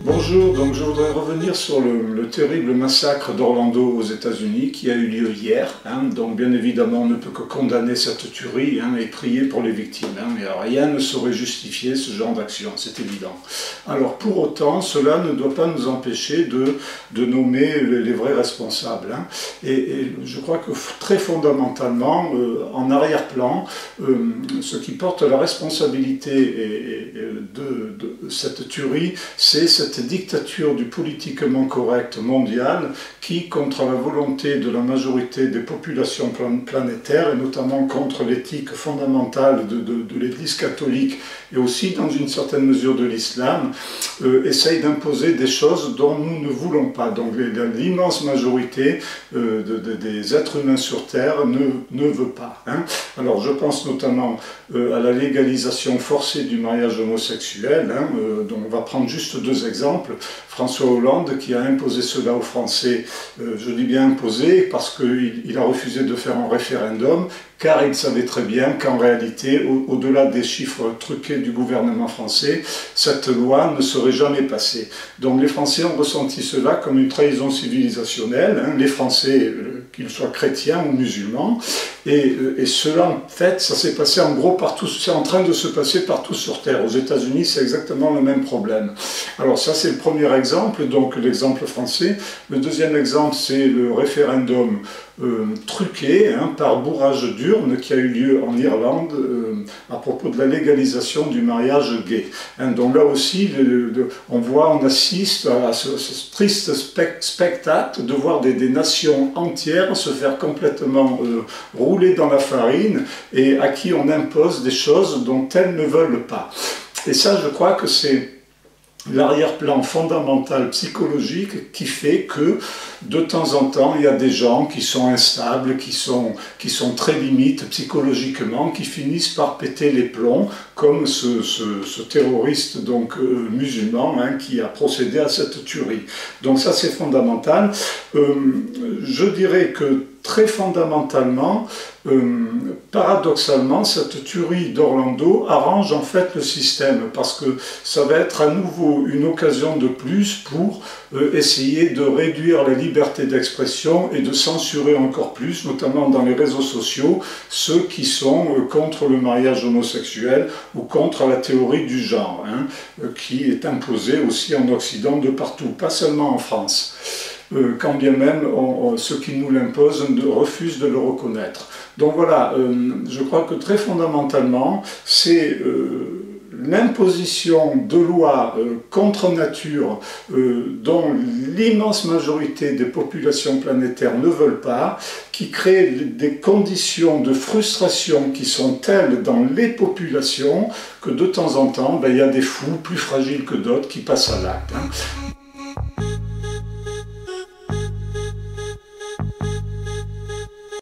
Bonjour, donc je voudrais revenir sur le terrible massacre d'Orlando aux États-Unis qui a eu lieu hier. Donc bien évidemment on ne peut que condamner cette tuerie et prier pour les victimes. Mais rien ne saurait justifier ce genre d'action, c'est évident. Alors pour autant, cela ne doit pas nous empêcher de nommer les vrais responsables. Et je crois que très fondamentalement, en arrière-plan, ce qui porte la responsabilité de cette tuerie, c'est cette dictature du politiquement correct mondial qui, contre la volonté de la majorité des populations planétaires, et notamment contre l'éthique fondamentale de l'Église catholique et aussi dans une certaine mesure de l'islam, essaye d'imposer des choses dont nous ne voulons pas. Donc l'immense majorité des êtres humains sur Terre ne veut pas. Alors je pense notamment à la légalisation forcée du mariage homosexuel, dont on va prendre juste deux exemples. François Hollande qui a imposé cela aux Français, je dis bien imposé parce qu'il a refusé de faire un référendum, car il savait très bien qu'en réalité, au-delà des chiffres truqués du gouvernement français, cette loi ne serait jamais passée. Donc les Français ont ressenti cela comme une trahison civilisationnelle, les Français, qu'ils soient chrétiens ou musulmans, et cela en fait, ça s'est passé en gros partout, c'est en train de se passer partout sur Terre. Aux États-Unis, c'est exactement le même problème. Alors ça, c'est le premier exemple, donc l'exemple français. Le deuxième exemple, c'est le référendum truqué par bourrage d'urnes qui a eu lieu en Irlande à propos de la légalisation du mariage gay. Donc là aussi, on assiste à ce triste spectacle de voir des nations entières se faire complètement rouler dans la farine et à qui on impose des choses dont elles ne veulent pas. Et ça, je crois que c'est l'arrière-plan fondamental psychologique qui fait que de temps en temps il y a des gens qui sont instables, qui sont très limites psychologiquement, qui finissent par péter les plombs, comme ce terroriste donc musulman qui a procédé à cette tuerie. Donc ça c'est fondamental. Je dirais que très fondamentalement, paradoxalement, cette tuerie d'Orlando arrange en fait le système parce que ça va être à nouveau une occasion de plus pour essayer de réduire la liberté d'expression et de censurer encore plus, notamment dans les réseaux sociaux, ceux qui sont contre le mariage homosexuel ou contre la théorie du genre, qui est imposée aussi en Occident de partout, pas seulement en France. Quand bien même ceux qui nous l'imposent refusent de le reconnaître. Donc voilà, je crois que très fondamentalement, c'est l'imposition de lois contre nature dont l'immense majorité des populations planétaires ne veulent pas, qui crée des conditions de frustration qui sont telles dans les populations que de temps en temps, il y a des fous plus fragiles que d'autres qui passent à l'acte.